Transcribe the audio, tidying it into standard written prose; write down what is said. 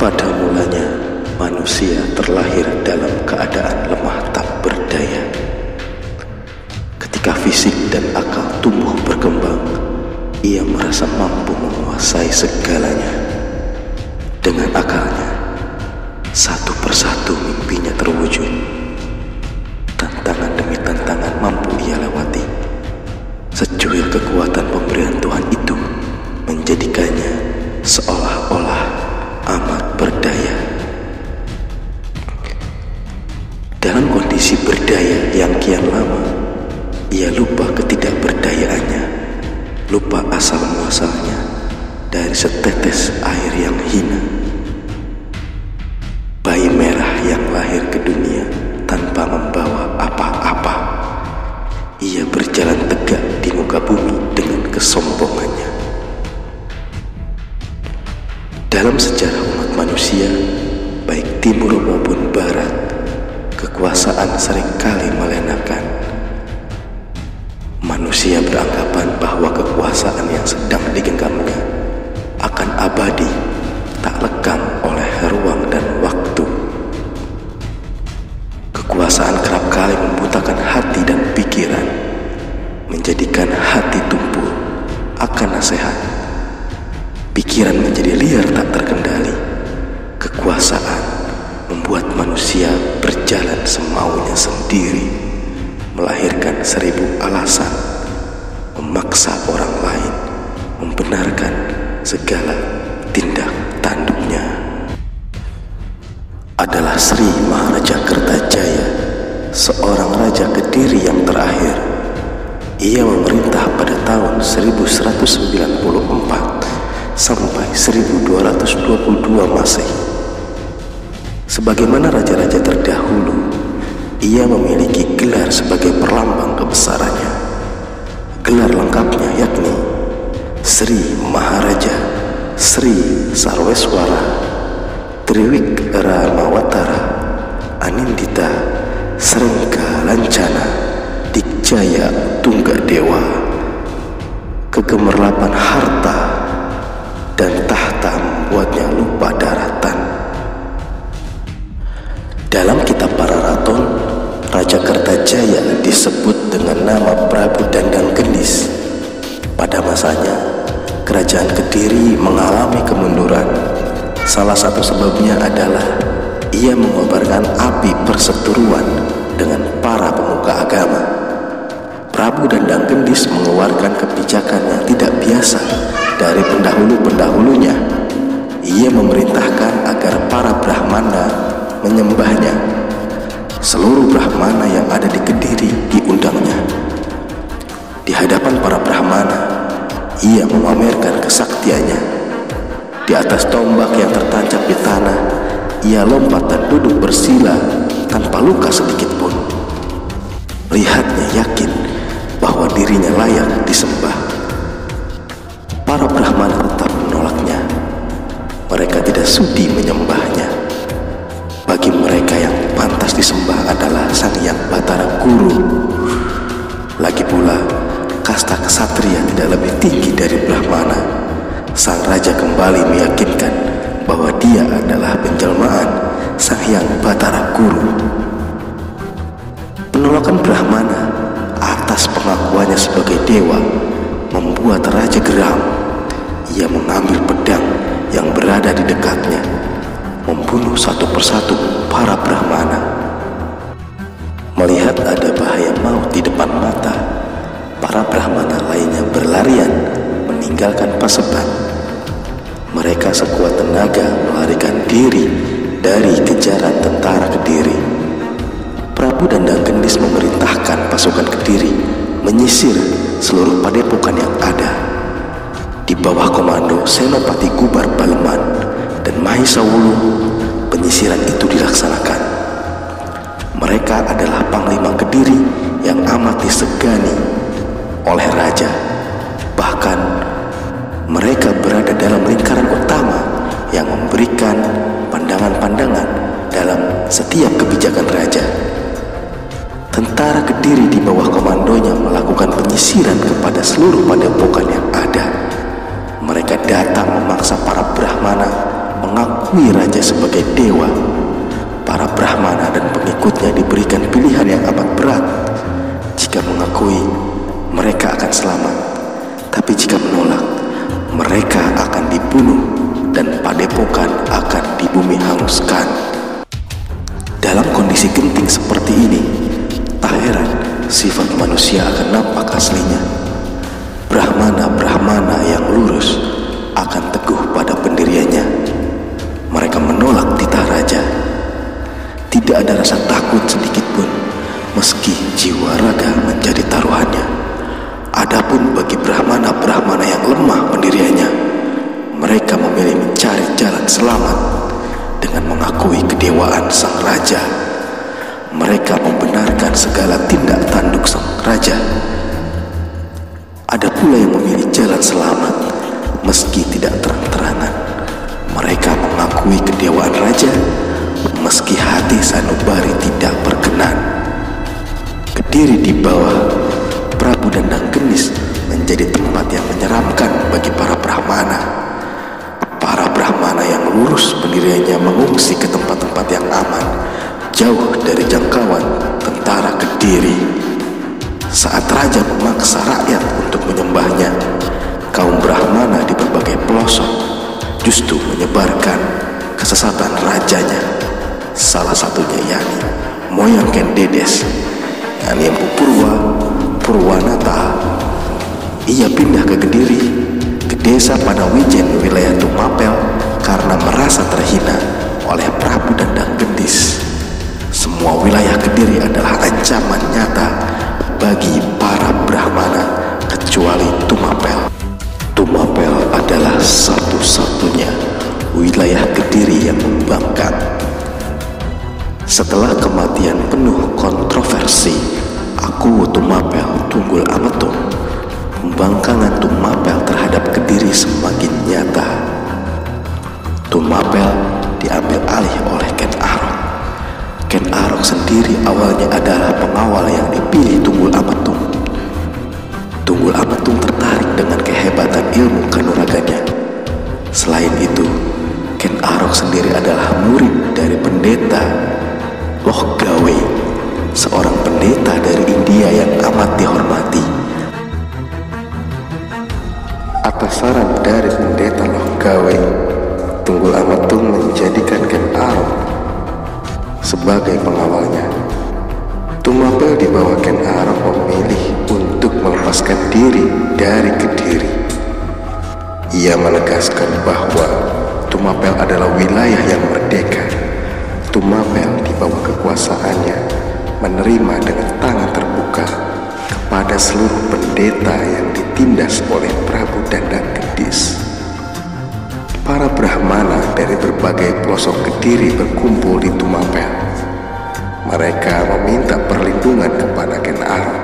Pada mulanya, manusia terlahir dalam keadaan lemah tak berdaya. Ketika fisik dan akal tumbuh berkembang, ia merasa mampu menguasai segalanya. Dengan akalnya, satu persatu mimpinya terwujud. Tantangan demi tantangan mampu ia lewati. Secuil kekuatan pemberian Tuhan itu menjadikannya seolah-olah amat berdaya. Dalam kondisi berdaya yang kian lama, ia lupa ketidakberdayaannya, lupa asal muasalnya dari setetes air yang hina. Bayi merah yang lahir ke dunia tanpa membawa apa-apa, ia berjalan tegak di muka bumi dengan kesombongannya. Dalam sejarah umat manusia, baik timur maupun barat, kekuasaan seringkali melenakan. Manusia beranggapan bahwa kekuasaan yang sedang digenggamnya akan abadi, tak lekang oleh ruang dan waktu. Kekuasaan kerap kali membutakan hati dan pikiran, menjadikan hati tumpul akan nasihat. Pikiran menjadi liar tak terkendali. Kekuasaan membuat manusia berjalan semaunya sendiri, melahirkan 1000 alasan, memaksa orang lain membenarkan segala tindak tanduknya. Adalah Sri Maharaja Kertajaya, seorang raja Kediri yang terakhir. Ia memerintah pada tahun 1194 sampai 1222 Masehi. Sebagaimana raja-raja terdahulu, ia memiliki gelar sebagai perlambang kebesarannya. Gelar lengkapnya yakni Sri Maharaja Sri Sarweswara Triwikra Mawatara Anindita Srengka Lancana Dikjaya Tunggadewa. Kegemerlapan harta dan tahta membuatnya lupa daratan. Dalam kitab Pararaton, Raja Kertajaya disebut dengan nama Prabu Dandang Gendis. Pada masanya, kerajaan Kediri mengalami kemunduran. Salah satu sebabnya adalah ia mengobarkan api perseteruan dengan para pemuka agama. Prabu Dandang Gendis mengeluarkan kebijakan yang tidak biasa dari pendahulu-pendahulunya. Ia memerintahkan agar para Brahmana menyembahnya. Seluruh Brahmana yang ada di Kediri diundangnya. Di hadapan para Brahmana, ia memamerkan kesaktiannya. Di atas tombak yang tertancap di tanah, ia lompat dan duduk bersila tanpa luka sedikit pun. Lihatnya yakin bahwa dirinya layak disembah. Para Brahmana tetap menolaknya. Mereka tidak sudi menyembahnya. Bagi mereka yang pantas disembah adalah Sang Hyang Batara Guru. Lagi pula, kasta kesatria tidak lebih tinggi dari Brahmana. Sang raja kembali meyakinkan bahwa dia adalah penjelmaan Sang Hyang Batara Guru. Penolakan Brahmana atas pengakuannya sebagai dewa membuat raja geram. Ia mengambil pedang yang berada di dekatnya, membunuh satu persatu para Brahmana. Melihat ada bahaya maut di depan mata, para Brahmana lainnya berlarian meninggalkan paseban. Mereka sekuat tenaga melarikan diri dari kejaran tentara Kediri. Prabu Dandang Gendis memerintahkan pasukan Kediri menyisir seluruh padepokan yang ada. Di bawah komando Senopati Gubar Baleman dan Mahisa Wulu, penyisiran itu dilaksanakan. Mereka adalah Panglima Kediri yang amat disegani oleh raja. Bahkan mereka berada dalam lingkaran utama yang memberikan pandangan-pandangan dalam setiap kebijakan raja. Tentara Kediri di bawah komandonya melakukan penyisiran kepada seluruh padepokan yang ada. Mereka datang memaksa para Brahmana mengakui raja sebagai dewa. Para Brahmana dan pengikutnya diberikan pilihan yang amat berat. Jika mengakui, mereka akan selamat. Tapi jika menolak, mereka akan dibunuh dan padepokan akan di bumi hanguskan. Dalam kondisi genting seperti ini, tak heran sifat manusia akan nampak aslinya. Brahmana-brahmana yang lurus akan teguh pada pendiriannya. Mereka menolak titah raja. Tidak ada rasa takut sedikit pun, meski jiwa raga menjadi taruhannya. Adapun bagi Brahmana-brahmana yang lemah pendiriannya, mereka memilih mencari jalan selamat dengan mengakui kedewaan sang raja. Mereka membenarkan segala tindak tanduk sang raja. Ada pula yang memilih jalan selamat meski tidak terang-terangan. Mereka mengakui kedewaan raja meski hati sanubari tidak berkenan. Kediri di bawah Prabu Dandang Gendis menjadi tempat yang menyeramkan bagi para Brahmana. Para Brahmana yang lurus pendiriannya mengungsi ke tempat-tempat yang aman, jauh dari jangkauan tentara Kediri. Saat raja memaksa rakyat untuk menyembahnya, kaum Brahmana di berbagai pelosok justru menyebarkan kesesatan rajanya. Salah satunya yakni Moyang Ken Dedes, yakni Empu Purwanata. Ia pindah ke Kediri, ke desa Panawijen wilayah Tumapel karena merasa terhina oleh Prabu Dandang Gendis. Semua wilayah Kediri adalah ancaman nyata bagi para Brahmana kecuali Tumapel. Tumapel adalah satu-satunya wilayah Kediri yang membangkang. Setelah kematian penuh kontroversi Aku Tumapel Tunggul Ametung, pembangkangan Tumapel terhadap Kediri semakin nyata. Tumapel diambil alih oleh Ken Arok. Ken Arok sendiri awalnya adalah pengawal yang dipilih Tunggul Ametung. Tunggul Ametung tertarik dengan kehebatan ilmu kanuraganya. Selain itu, Ken Arok sendiri adalah murid dari pendeta Loh Gawe, seorang pendeta dari India yang amat dihormati. Atas saran dari pendeta Loh Gawe, Tunggul Ametung menjadikan Ken Arok sebagai pengawalnya. Tumapel di bawah Ken Arok memilih untuk melepaskan diri dari Kediri. Ia menegaskan bahwa Tumapel adalah wilayah yang merdeka. Tumapel di bawah kekuasaannya menerima dengan tangan terbuka kepada seluruh pendeta yang ditindas oleh Prabu Dandang Gendis. Para Brahmana dari berbagai pelosok Kediri berkumpul di Tumapel. Mereka meminta perlindungan kepada Ken Arok.